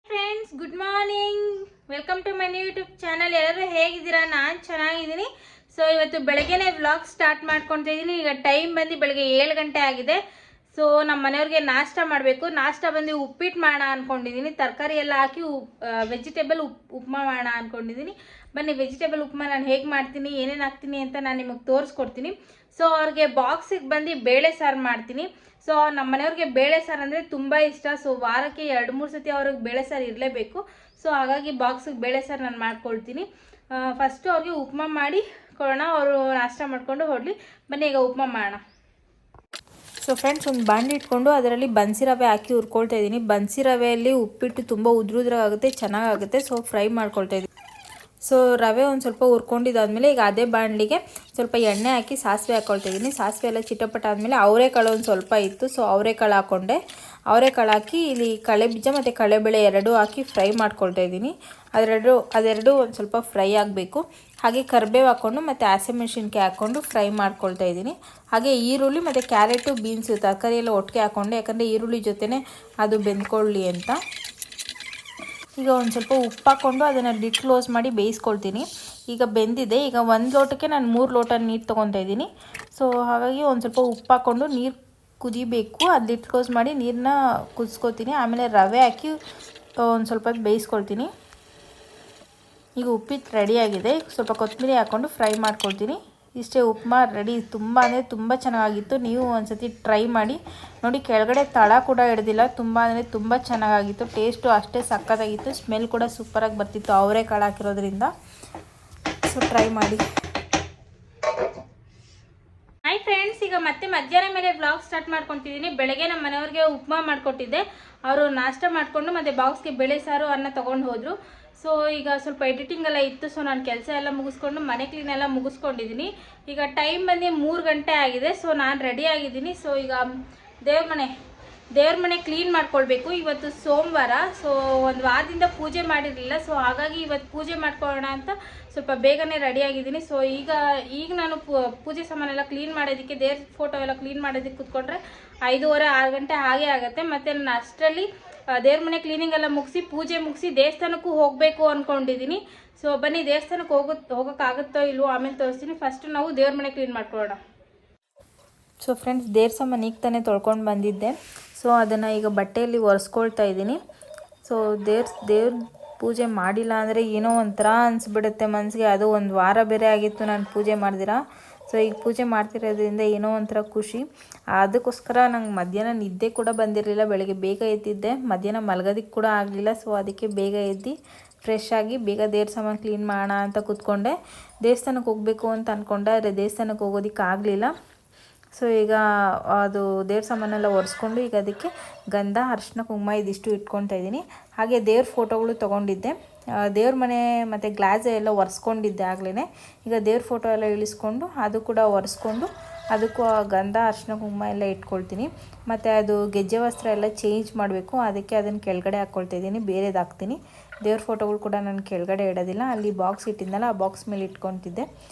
Friends, good morning. Welcome to my YouTube channel. ಎಲ್ಲರೂ ಹೇಗಿದ್ದೀರಾ? ನಾನು ಚೆನ್ನಾಗಿದ್ದೀನಿ. ಸೊ ಇವತ್ತು ಬೆಳಗ್ಗೆನೇ ವ್ಲಾಗ್ ಸ್ಟಾರ್ಟ್ ಮಾಡ್ಕೊತಾ ಇದ್ದೀನಿ. ಈಗ ಟೈಮ್ ಬಂದು ಬೆಳಗ್ಗೆ 7 ಗಂಟೆ ಆಗಿದೆ. ಸೊ ನಮ್ಮ ಮನೆಯವ್ರಿಗೆ ನಾಷ್ಟ ಮಾಡಬೇಕು. ನಾಷ್ಟ ಬಂದು ಉಪ್ಪಿಟ್ಟು ಮಾಡೋಣ ಅಂದ್ಕೊಂಡಿದ್ದೀನಿ. ತರಕಾರಿ ಎಲ್ಲ ಹಾಕಿ ವೆಜಿಟೇಬಲ್ ಉಪ್ಮಾ ಮಾಡೋಣ ಅಂದ್ಕೊಂಡಿದ್ದೀನಿ. ಬನ್ನಿ, ವೆಜಿಟೇಬಲ್ ಉಪ್ಮಾ ನಾನು ಹೇಗೆ ಮಾಡ್ತೀನಿ, ಏನೇನು ಹಾಕ್ತೀನಿ ಅಂತ ನಾನು ನಿಮಗೆ ತೋರಿಸ್ಕೊಡ್ತೀನಿ. ಸೊ ಅವ್ರಿಗೆ ಬಾಕ್ಸಿಗೆ ಬಂದು ಬೇಳೆ ಸಾರು ಮಾಡ್ತೀನಿ. ಸೊ ನಮ್ಮ ಮನೆಯವ್ರಿಗೆ ಬೇಳೆ ಸಾರು ಅಂದರೆ ತುಂಬ ಇಷ್ಟ. ಸೊ ವಾರಕ್ಕೆ 2-3 ಸತಿ ಅವ್ರಿಗೆ ಬೇಳೆ ಸಾರು ಇರಲೇಬೇಕು. ಸೊ ಹಾಗಾಗಿ ಬಾಕ್ಸಿಗೆ ಬೇಳೆ ಸಾರು ನಾನು ಮಾಡ್ಕೊಳ್ತೀನಿ. ಫಸ್ಟು ಅವ್ರಿಗೆ ಉಪ್ಮಾ ಮಾಡಿ ಕೊಡೋಣ, ಅವರು ನಾಷ್ಟ ಮಾಡಿಕೊಂಡು ಹೊರಡಲಿ. ಬನ್ನಿ ಈಗ ಉಪ್ಮಾ ಮಾಡೋಣ. ಸೊ ಫ್ರೆಂಡ್ಸ್, ಒಂದು ಬಾಂಡಿ ಇಟ್ಕೊಂಡು ಅದರಲ್ಲಿ ಬನ್ಸಿ ರವೆ ಹಾಕಿ ಹುರ್ಕೊಳ್ತಾ ಇದ್ದೀನಿ. ಬನ್ಸಿ ರವೆಯಲ್ಲಿ ಉಪ್ಪಿಟ್ಟು ತುಂಬ ಉದ್ರುದ್ರಾಗುತ್ತೆ, ಚೆನ್ನಾಗಾಗುತ್ತೆ. ಸೊ ಫ್ರೈ ಮಾಡ್ಕೊಳ್ತಾ ಇದ್ದೀನಿ. ಸೊ ರವೆ ಒಂದು ಸ್ವಲ್ಪ ಹುರ್ಕೊಂಡಿದ್ದಾದಮೇಲೆ ಈಗ ಅದೇ ಬಾಣಲಿಗೆ ಸ್ವಲ್ಪ ಎಣ್ಣೆ ಹಾಕಿ ಸಾಸಿವೆ ಹಾಕ್ಕೊಳ್ತಾ ಇದ್ದೀನಿ. ಸಾಸಿವೆ ಎಲ್ಲ ಚಿಟಪಟ ಆದಮೇಲೆ ಅವರೆಕಾಳು ಒಂದು ಸ್ವಲ್ಪ ಇತ್ತು. ಸೊ ಅವರೆಕಾಳು ಹಾಕ್ಕೊಂಡೆ. ಅವರೆಕಾಳು ಹಾಕಿ ಇಲ್ಲಿ ಕಡಲೆಬೀಜ ಮತ್ತು ಕಡಲೆಬೇಳೆ ಎರಡೂ ಹಾಕಿ ಫ್ರೈ ಮಾಡ್ಕೊಳ್ತಾ ಇದ್ದೀನಿ. ಅದೆರಡು ಒಂದು ಸ್ವಲ್ಪ ಫ್ರೈ ಆಗಬೇಕು. ಹಾಗೆ ಕರಿಬೇವು ಹಾಕ್ಕೊಂಡು ಮತ್ತು ಹಸಿಮೆಣಸಿನ್ಕಾಯಿ ಹಾಕ್ಕೊಂಡು ಫ್ರೈ ಮಾಡ್ಕೊಳ್ತಾ ಇದ್ದೀನಿ. ಹಾಗೆ ಈರುಳ್ಳಿ ಮತ್ತು ಕ್ಯಾರೆಟು, ಬೀನ್ಸು ತರಕಾರಿ ಎಲ್ಲ ಒಟ್ಟಿಗೆ ಹಾಕ್ಕೊಂಡೆ, ಯಾಕಂದರೆ ಈರುಳ್ಳಿ ಜೊತೆನೇ ಅದು ಬೆಂದ್ಕೊಳ್ಳಿ ಅಂತ. ಈಗ ಒಂದು ಸ್ವಲ್ಪ ಉಪ್ಪು ಹಾಕ್ಕೊಂಡು ಅದನ್ನು ಲಿಡ್ ಕ್ಲೋಸ್ ಮಾಡಿ ಬೇಯಿಸ್ಕೊಳ್ತೀನಿ. ಈಗ ಬೆಂದಿದೆ. ಈಗ 1 ಲೋಟಕ್ಕೆ ನಾನು 3 ಲೋಟ ನೀರು ತೊಗೊತಾ ಇದ್ದೀನಿ. ಸೊ ಹಾಗಾಗಿ ಒಂದು ಸ್ವಲ್ಪ ಉಪ್ಪು ಹಾಕ್ಕೊಂಡು ನೀರು ಕುದಿಬೇಕು. ಅದು ಲಿಡ್ ಕ್ಲೋಸ್ ಮಾಡಿ ನೀರನ್ನ ಕುದಿಸ್ಕೊತೀನಿ. ಆಮೇಲೆ ರವೆ ಹಾಕಿ ಒಂದು ಸ್ವಲ್ಪ ಬೇಯಿಸ್ಕೊಳ್ತೀನಿ. ಈಗ ಉಪ್ಪಿಟ್ಟು ರೆಡಿಯಾಗಿದೆ. ಸ್ವಲ್ಪ ಕೊತ್ತಂಬರಿ ಹಾಕ್ಕೊಂಡು ಫ್ರೈ ಮಾಡ್ಕೊಳ್ತೀನಿ. ಇಷ್ಟೇ, ಉಪ್ಮಾ ರೆಡಿ. ತುಂಬ ಅಂದರೆ ತುಂಬ ಚೆನ್ನಾಗಿತ್ತು. ನೀವು ಒಂದ್ಸತಿ ಟ್ರೈ ಮಾಡಿ ನೋಡಿ. ಕೆಳಗಡೆ ತಳ ಕೂಡ ಹಿಡ್ದಿಲ್ಲ. ತುಂಬ ಅಂದರೆ ತುಂಬ ಚೆನ್ನಾಗಿತ್ತು. ಟೇಸ್ಟು ಅಷ್ಟೇ ಸಕ್ಕತ್ತಾಗಿತ್ತು. ಸ್ಮೆಲ್ ಕೂಡ ಸೂಪರಾಗಿ ಬರ್ತಿತ್ತು ಅವರೆಕಾಳು ಹಾಕಿರೋದ್ರಿಂದ. ಸೊ ಟ್ರೈ ಮಾಡಿ. ಹಾಯ್ ಫ್ರೆಂಡ್ಸ್, ಈಗ ಮತ್ತೆ ಮಧ್ಯಾಹ್ನ ಮೇಲೆ ವ್ಲಾಗ್ ಸ್ಟಾರ್ಟ್ ಮಾಡ್ಕೊತಿದ್ದೀನಿ. ಬೆಳಗ್ಗೆ ನಮ್ಮ ಮನೆಯವ್ರಿಗೆ ಉಪ್ಮಾ ಮಾಡಿಕೊಟ್ಟಿದ್ದೆ. ಅವರು ನಾಷ್ಟ ಮಾಡಿಕೊಂಡು ಮತ್ತು ಬಾಕ್ಸ್ಗೆ ಬೇಳೆ ಸಾರು ಅನ್ನ ತೊಗೊಂಡು ಹೋದರು. ಸೊ ಈಗ ಸ್ವಲ್ಪ ಎಡಿಟಿಂಗ್ ಎಲ್ಲ ಇತ್ತು. ಸೊ ನಾನು ಕೆಲಸ ಎಲ್ಲ ಮುಗಿಸ್ಕೊಂಡು ಮನೆ ಕ್ಲೀನ್ ಎಲ್ಲ ಮುಗಿಸ್ಕೊಂಡಿದ್ದೀನಿ. ಈಗ ಟೈಮ್ ಬಂದು 3 ಗಂಟೆ ಆಗಿದೆ. ಸೊ ನಾನು ರೆಡಿ ಆಗಿದ್ದೀನಿ. ಸೊ ಈಗ ದೇವ್ರ ಮನೆ ಕ್ಲೀನ್ ಮಾಡ್ಕೊಳ್ಬೇಕು. ಇವತ್ತು ಸೋಮವಾರ. ಸೊ ಒಂದು ವಾರದಿಂದ ಪೂಜೆ ಮಾಡಿರಲಿಲ್ಲ. ಸೊ ಹಾಗಾಗಿ ಇವತ್ತು ಪೂಜೆ ಮಾಡ್ಕೊಳ್ಳೋಣ ಅಂತ ಸ್ವಲ್ಪ ಬೇಗನೆ ರೆಡಿ ಆಗಿದ್ದೀನಿ. ಸೊ ಈಗ ನಾನು ಪೂಜೆ ಸಾಮಾನೆಲ್ಲ ಕ್ಲೀನ್ ಮಾಡೋದಕ್ಕೆ, ದೇವ್ರ ಫೋಟೋ ಎಲ್ಲ ಕ್ಲೀನ್ ಮಾಡೋದಕ್ಕೆ ಕೂತ್ಕೊಂಡ್ರೆ 5:30-6 ಗಂಟೆ ಹಾಗೆ ಆಗುತ್ತೆ. ಮತ್ತು ನಾನು ಅಷ್ಟರಲ್ಲಿ ದೇವ್ರ ಮನೆ ಕ್ಲೀನಿಂಗ್ ಎಲ್ಲ ಮುಗಿಸಿ, ಪೂಜೆ ಮುಗಿಸಿ ದೇವಸ್ಥಾನಕ್ಕೂ ಹೋಗಬೇಕು ಅಂದ್ಕೊಂಡಿದ್ದೀನಿ. ಸೊ ಬನ್ನಿ, ದೇವಸ್ಥಾನಕ್ಕೆ ಹೋಗೋಕ್ಕಾಗುತ್ತೋ ಇಲ್ವೋ ಆಮೇಲೆ ತೋರಿಸ್ತೀನಿ. ಫಸ್ಟು ನಾವು ದೇವ್ರ ಮನೆ ಕ್ಲೀನ್ ಮಾಡ್ಕೊಳ್ಳೋಣ. ಸೊ ಫ್ರೆಂಡ್ಸ್, ದೇವ್ರ ಸಾಮಾನು ಈಗ ತಾನೇ ತೊಳ್ಕೊಂಡು ಬಂದಿದ್ದೆ. ಸೊ ಅದನ್ನು ಈಗ ಬಟ್ಟೆಯಲ್ಲಿ ಒರೆಸ್ಕೊಳ್ತಾ ಇದ್ದೀನಿ. ಸೊ ದೇವ್ರ ಪೂಜೆ ಮಾಡಿಲ್ಲ ಅಂದರೆ ಏನೋ ಒಂಥರ ಅನಿಸ್ಬಿಡುತ್ತೆ ಮನಸ್ಸಿಗೆ. ಅದು ಒಂದು ವಾರ ಬೇರೆ ಆಗಿತ್ತು ನಾನು ಪೂಜೆ ಮಾಡ್ದಿರಾ. ಸೊ ಈಗ ಪೂಜೆ ಮಾಡ್ತಿರೋದ್ರಿಂದ ಏನೋ ಒಂಥರ ಖುಷಿ. ಅದಕ್ಕೋಸ್ಕರ ನಂಗೆ ಮಧ್ಯಾಹ್ನ ನಿದ್ದೆ ಕೂಡ ಬಂದಿರಲಿಲ್ಲ. ಬೆಳಗ್ಗೆ ಬೇಗ ಎದ್ದಿದ್ದೆ, ಮಧ್ಯಾಹ್ನ ಮಲಗೋದಕ್ಕೆ ಕೂಡ ಆಗಲಿಲ್ಲ. ಸೊ ಅದಕ್ಕೆ ಬೇಗ ಎದ್ದು ಫ್ರೆಶ್ ಆಗಿ ಬೇಗ ದೇವ್ರ ಸಾಮಾನು ಕ್ಲೀನ್ ಮಾಡೋಣ ಅಂತ ಕೂತ್ಕೊಂಡೆ. ದೇವಸ್ಥಾನಕ್ಕೆ ಹೋಗಬೇಕು ಅಂತ ಅಂದ್ಕೊಂಡೆ, ಆದರೆ ದೇವಸ್ಥಾನಕ್ಕೆ ಹೋಗೋದಕ್ಕೆ ಆಗಲಿಲ್ಲ. ಸೊ ಈಗ ಅದು ದೇವ್ರ ಸಾಮಾನೆಲ್ಲ ಒರೆಸ್ಕೊಂಡು ಈಗ ಅದಕ್ಕೆ ಗಂಧ, ಅರಿಶಿನ, ಕುಂಕುಮ ಇದಿಷ್ಟು ಇಟ್ಕೊತಾ ಇದ್ದೀನಿ. ಹಾಗೆ ದೇವ್ರ ಫೋಟೋಗಳು ತೊಗೊಂಡಿದ್ದೆ. ದೇವ್ರ ಮನೆ ಮತ್ತು ಗ್ಲಾಸ್ ಎಲ್ಲ ಒರೆಸ್ಕೊಂಡಿದ್ದೆ ಆಗಲೇ. ಈಗ ದೇವ್ರ ಫೋಟೋ ಎಲ್ಲ ಇಳಿಸ್ಕೊಂಡು ಅದು ಕೂಡ ಒರೆಸ್ಕೊಂಡು ಅದಕ್ಕೂ ಗಂಧ, ಅರಿಶಿನ, ಕುಂಕುಮ ಎಲ್ಲ ಇಟ್ಕೊಳ್ತೀನಿ. ಮತ್ತು ಅದು ಗೆಜ್ಜೆ ವಸ್ತ್ರ ಎಲ್ಲ ಚೇಂಜ್ ಮಾಡಬೇಕು. ಅದಕ್ಕೆ ಅದನ್ನು ಕೆಳಗಡೆ ಹಾಕ್ಕೊಳ್ತಾ ಇದ್ದೀನಿ, ಬೇರೆದು ಹಾಕ್ತೀನಿ. ದೇವ್ರ ಫೋಟೋಗಳು ಕೂಡ ನಾನು ಕೆಳಗಡೆ ಇಡೋದಿಲ್ಲ. ಅಲ್ಲಿ ಬಾಕ್ಸ್ ಇಟ್ಟಿದ್ನಲ್ಲ, ಆ ಬಾಕ್ಸ್ ಮೇಲೆ ಇಟ್ಕೊತಿದ್ದೆ.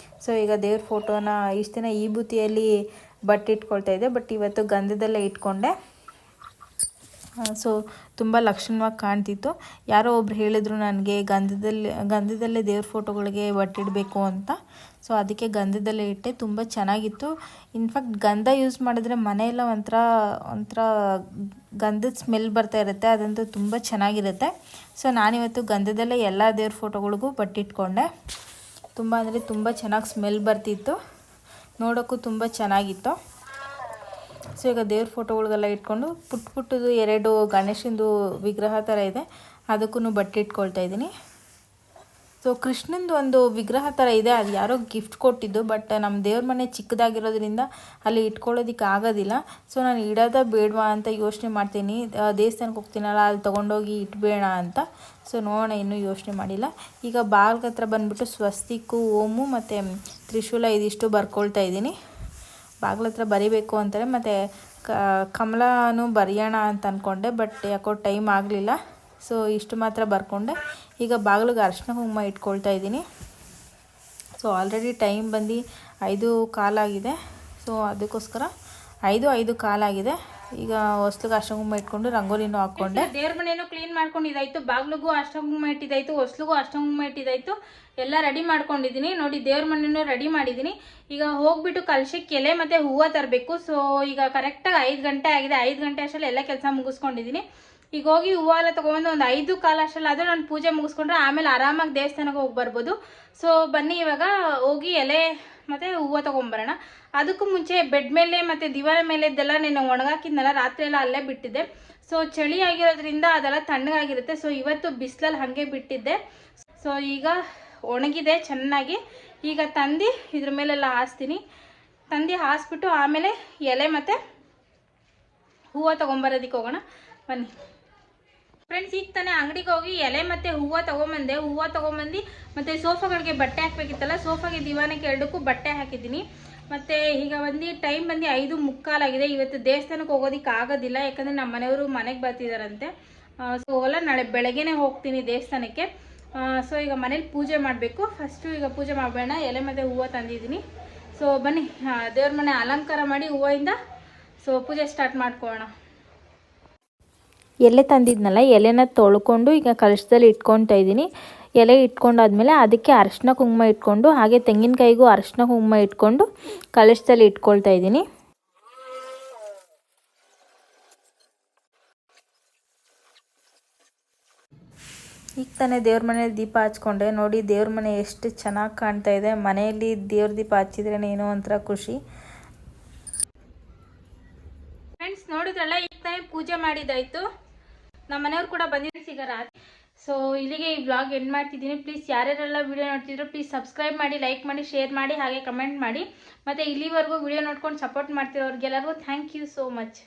ಸೊ ಈಗ ದೇವ್ರ ಫೋಟೋನ ಇಷ್ಟು ದಿನ ಈ ಬೂತಿಯಲ್ಲಿ ಬಟ್ಟೆ ಇಟ್ಕೊಳ್ತಾ ಇದ್ದೆ, ಬಟ್ ಇವತ್ತು ಗಂಧದಲ್ಲೇ ಇಟ್ಕೊಂಡೆ. ಸೊ ತುಂಬ ಲಕ್ಷಣವಾಗಿ ಕಾಣ್ತಿತ್ತು. ಯಾರೋ ಒಬ್ರು ಹೇಳಿದ್ರು ನನಗೆ ಗಂಧದಲ್ಲೇ ದೇವ್ರ ಫೋಟೋಗಳಿಗೆ ಬಟ್ಟಿಡಬೇಕು ಅಂತ. ಸೊ ಅದಕ್ಕೆ ಗಂಧದಲ್ಲೇ ಇಟ್ಟೆ. ತುಂಬ ಚೆನ್ನಾಗಿತ್ತು. ಇನ್ಫ್ಯಾಕ್ಟ್ ಗಂಧ ಯೂಸ್ ಮಾಡಿದ್ರೆ ಮನೆಯೆಲ್ಲ ಒಂಥರ ಗಂಧದ ಸ್ಮೆಲ್ ಬರ್ತಾ ಇರುತ್ತೆ. ಅದಂತೂ ತುಂಬ ಚೆನ್ನಾಗಿರುತ್ತೆ. ಸೊ ನಾನಿವತ್ತು ಗಂಧದಲ್ಲೇ ಎಲ್ಲ ದೇವ್ರ ಫೋಟೋಗಳಿಗೂ ಬಟ್ಟಿಟ್ಕೊಂಡೆ. ತುಂಬ ಅಂದರೆ ತುಂಬ ಚೆನ್ನಾಗಿ ಸ್ಮೆಲ್ ಬರ್ತಿತ್ತು. ನೋಡೋಕ್ಕೂ ತುಂಬ ಚೆನ್ನಾಗಿತ್ತು. ಸೊ ಈಗ ದೇವ್ರ ಫೋಟೋಗಳಿಗೆಲ್ಲ ಇಟ್ಕೊಂಡು ಪುಟ್ಟದು 2 ಗಣೇಶಂದು ವಿಗ್ರಹ ಥರ ಇದೆ, ಅದಕ್ಕೂ ಬಟ್ಟೆ ಇಟ್ಕೊಳ್ತಾ ಇದ್ದೀನಿ. ಸೊ ಕೃಷ್ಣಂದು ಒಂದು ವಿಗ್ರಹ ಥರ ಇದೆ, ಅದು ಯಾರೋ ಗಿಫ್ಟ್ ಕೊಟ್ಟಿದ್ದು. ಬಟ್ ನಮ್ಮ ದೇವ್ರ ಮನೆ ಚಿಕ್ಕದಾಗಿರೋದ್ರಿಂದ ಅಲ್ಲಿ ಇಟ್ಕೊಳ್ಳೋದಕ್ಕೆ ಆಗೋದಿಲ್ಲ. ಸೊ ನಾನು ಇಡೋದ ಬೇಡವಾ ಅಂತ ಯೋಚನೆ ಮಾಡ್ತೀನಿ. ದೇವಸ್ಥಾನಕ್ಕೆ ಹೋಗ್ತೀನಲ್ಲ, ಅಲ್ಲಿ ತೊಗೊಂಡೋಗಿ ಇಟ್ಬೇಡ ಅಂತ. ಸೊ ನೋಡೋಣ, ಇನ್ನೂ ಯೋಚನೆ ಮಾಡಿಲ್ಲ. ಈಗ ಬಾಗಿಲ ಹತ್ರ ಬಂದುಬಿಟ್ಟು ಸ್ವಸ್ತಿಕ್ಕು, ಓಮು ಮತ್ತು ತ್ರಿಶೂಲ ಇದಿಷ್ಟು ಬರ್ಕೊಳ್ತಾ ಇದ್ದೀನಿ. ಬಾಗಿಲ ಹತ್ರ ಬರಿಬೇಕು ಅಂತಾರೆ. ಮತ್ತು ಕಮಲನೂ ಬರೆಯೋಣ ಅಂತ ಅಂದ್ಕೊಂಡೆ, ಬಟ್ ಯಾಕೋ ಟೈಮ್ ಆಗಲಿಲ್ಲ. ಸೊ ಇಷ್ಟು ಮಾತ್ರ ಬರ್ಕೊಂಡೆ. ಈಗ ಬಾಗಿಲಿಗೆ ಅರಿಶಿನ ಕುಂಕುಮ ಇಟ್ಕೊಳ್ತಾ ಇದ್ದೀನಿ. ಸೊ ಆಲ್ರೆಡಿ ಟೈಮ್ ಬಂದು 5:15 ಆಗಿದೆ. ಸೊ ಅದಕ್ಕೋಸ್ಕರ 5:05 ಆಗಿದೆ. ಈಗ ಹೊಸ್ಲಿಗೆ ಅರ್ಶಿನ ಕುಂಕುಮ ಇಟ್ಕೊಂಡು ರಂಗೋಲಿನೂ ಹಾಕ್ಕೊಂಡೆ. ದೇವ್ರ ಮನೇನೂ ಕ್ಲೀನ್ ಮಾಡ್ಕೊಂಡಿದ್ದಾಯ್ತು, ಬಾಗ್ಲಿಗೂ ಅರ್ಶಿನ ಕುಂಕುಮ ಇಟ್ಟಿದ್ದಾಯ್ತು, ಹೊಸ್ಲಿಗೂ ಅರ್ಶಿನ ಕುಂಕುಮ ಇಟ್ಟಿದ್ದಾಯ್ತು, ಎಲ್ಲ ರೆಡಿ ಮಾಡ್ಕೊಂಡಿದ್ದೀನಿ ನೋಡಿ. ದೇವ್ರ ಮನೇನೂ ರೆಡಿ ಮಾಡಿದ್ದೀನಿ. ಈಗ ಹೋಗ್ಬಿಟ್ಟು ಕಲಶಕ್ಕೆ ಎಲೆ ಮತ್ತು ಹೂವು ತರಬೇಕು. ಸೊ ಈಗ ಕರೆಕ್ಟಾಗಿ 5 ಗಂಟೆ ಆಗಿದೆ. 5 ಗಂಟೆ ಅಷ್ಟರಲ್ಲಿ ಎಲ್ಲ ಕೆಲಸ ಮುಗಿಸ್ಕೊಂಡಿದ್ದೀನಿ. ಈಗ ಹೋಗಿ ಹೂವು ಎಲ್ಲ ತೊಗೊಂಡು ಒಂದು 5 ಕಾಲ ಅಷ್ಟರಲ್ಲಿ ಆದರೂ ನಾನು ಪೂಜೆ ಮುಗಿಸ್ಕೊಂಡ್ರೆ ಆಮೇಲೆ ಆರಾಮಾಗಿ ದೇವಸ್ಥಾನಕ್ಕೆ ಹೋಗಿ ಬರ್ಬೋದು. ಸೊ ಬನ್ನಿ ಇವಾಗ ಹೋಗಿ ಎಲೆ ಮತ್ತು ಹೂವು ತೊಗೊಂಬರೋಣ. ಅದಕ್ಕೂ ಮುಂಚೆ ಬೆಡ್ ಮೇಲೆ ಮತ್ತು ದಿವಾನ ಮೇಲೆ ಇದ್ದೆಲ್ಲ ನಾನು ಒಣಗಾಕಿದ್ನಲ್ಲ, ರಾತ್ರಿ ಎಲ್ಲ ಅಲ್ಲೇ ಬಿಟ್ಟಿದ್ದೆ. ಸೊ ಚಳಿ ಆಗಿರೋದ್ರಿಂದ ಅದೆಲ್ಲ ತಣ್ಣಗಾಗಿರುತ್ತೆ. ಸೊ ಇವತ್ತು ಬಿಸಿಲಲ್ಲಿ ಹಾಗೆ ಬಿಟ್ಟಿದ್ದೆ. ಸೊ ಈಗ ಒಣಗಿದೆ ಚೆನ್ನಾಗಿ. ಈಗ ತಂದು ಇದ್ರ ಮೇಲೆಲ್ಲ ಹಾಸ್ತೀನಿ. ತಂದು ಹಾಸ್ಬಿಟ್ಟು ಆಮೇಲೆ ಎಲೆ ಮತ್ತು ಹೂವು ತೊಗೊಂಬರೋದಕ್ಕೆ ಹೋಗೋಣ ಬನ್ನಿ ಫ್ರೆಂಡ್ಸ್. ಈಗ ತಾನೇ ಅಂಗಡಿಗೆ ಹೋಗಿ ಎಲೆ ಮತ್ತು ಹೂವು ತೊಗೊಂಬಂದೆ. ಹೂವು ತೊಗೊಂಬಂದು ಮತ್ತು ಸೋಫಾಗಳಿಗೆ ಬಟ್ಟೆ ಹಾಕಬೇಕಿತ್ತಲ್ಲ, ಸೋಫಾಗೆ ದಿವಾನಕ್ಕೆ ಎರಡಕ್ಕೂ ಬಟ್ಟೆ ಹಾಕಿದ್ದೀನಿ. ಮತ್ತು ಈಗ ಟೈಮ್ 5:45 ಆಗಿದೆ. ಇವತ್ತು ದೇವಸ್ಥಾನಕ್ಕೆ ಹೋಗೋದಕ್ಕೆ ಆಗೋದಿಲ್ಲ, ಯಾಕಂದರೆ ನಮ್ಮ ಮನೆಯವರು ಮನೆಗೆ ಬರ್ತಿದ್ದಾರಂತೆ. ಸೊ ಹೋಗಲ್ಲ, ನಾಳೆ ಬೆಳಗ್ಗೆನೇ ಹೋಗ್ತೀನಿ ದೇವಸ್ಥಾನಕ್ಕೆ. ಸೊ ಈಗ ಮನೇಲಿ ಪೂಜೆ ಮಾಡಬೇಕು. ಫಸ್ಟು ಈಗ ಪೂಜೆ ಮಾಡಬೇಡ. ಎಲೆ ಮತ್ತು ಹೂವು ತಂದಿದ್ದೀನಿ. ಸೊ ಬನ್ನಿ ದೇವ್ರ ಮನೆ ಅಲಂಕಾರ ಮಾಡಿ ಹೂವಿಂದ ಸೊ ಪೂಜೆ ಸ್ಟಾರ್ಟ್ ಮಾಡ್ಕೊಳ್ಳೋಣ. ಎಲೆ ತಂದಿದ್ನಲ್ಲ, ಎಲೆನ ತೊಳ್ಕೊಂಡು ಈಗ ಕಲಶದಲ್ಲಿ ಇಟ್ಕೊತಾ ಇದ್ದೀನಿ. ಎಲೆ ಇಟ್ಕೊಂಡಾದ್ಮೇಲೆ ಅದಕ್ಕೆ ಅರಿಶಿನ ಕುಂಕುಮ ಇಟ್ಕೊಂಡು, ಹಾಗೆ ತೆಂಗಿನಕಾಯಿಗೂ ಅರಿಶಿನ ಕುಂಕುಮ ಇಟ್ಕೊಂಡು ಕಲಶದಲ್ಲಿ ಇಟ್ಕೊಳ್ತಾ ಇದ್ದೀನಿ. ಈಗ ತಾನೇ ದೇವ್ರ ಮನೇಲಿ ದೀಪ ಹಚ್ಕೊಂಡೆ ನೋಡಿ. ದೇವ್ರ ಮನೆ ಎಷ್ಟು ಚೆನ್ನಾಗಿ ಕಾಣ್ತಾ ಇದೆ. ಮನೆಯಲ್ಲಿ ದೇವ್ರ ದೀಪ ಹಚ್ಚಿದ್ರೇ ಏನೋ ಒಂಥರ ಖುಷಿ. ಫ್ರೆಂಡ್ಸ್ ನೋಡಿದ್ರಲ್ಲ, ಈಗ ತಾನೇ ಪೂಜೆ ಮಾಡಿದ್ದಾಯಿತು. ನಮ್ಮ ಮನೆಯವ್ರು ಕೂಡ ಬಂದಿದ್ದು ಸಿಗರ. ಸೊ ಇಲ್ಲಿಗೆ ಈ ವ್ಲಾಗ್ ಎಂಡ್ ಮಾಡ್ತಿದ್ದೀನಿ. ಪ್ಲೀಸ್ ಯಾರ್ಯಾರೆಲ್ಲ ವಿಡಿಯೋ ನೋಡ್ತಿದ್ರು ಪ್ಲೀಸ್ ಸಬ್ಸ್ಕ್ರೈಬ್ ಮಾಡಿ, ಲೈಕ್ ಮಾಡಿ, ಶೇರ್ ಮಾಡಿ, ಹಾಗೆ ಕಮೆಂಟ್ ಮಾಡಿ. ಮತ್ತು ಇಲ್ಲಿವರೆಗೂ ವಿಡಿಯೋ ನೋಡ್ಕೊಂಡು ಸಪೋರ್ಟ್ ಮಾಡ್ತಿರೋರಿಗೆಲ್ಲರಿಗೂ ಥ್ಯಾಂಕ್ ಯು ಸೋ ಮಚ್.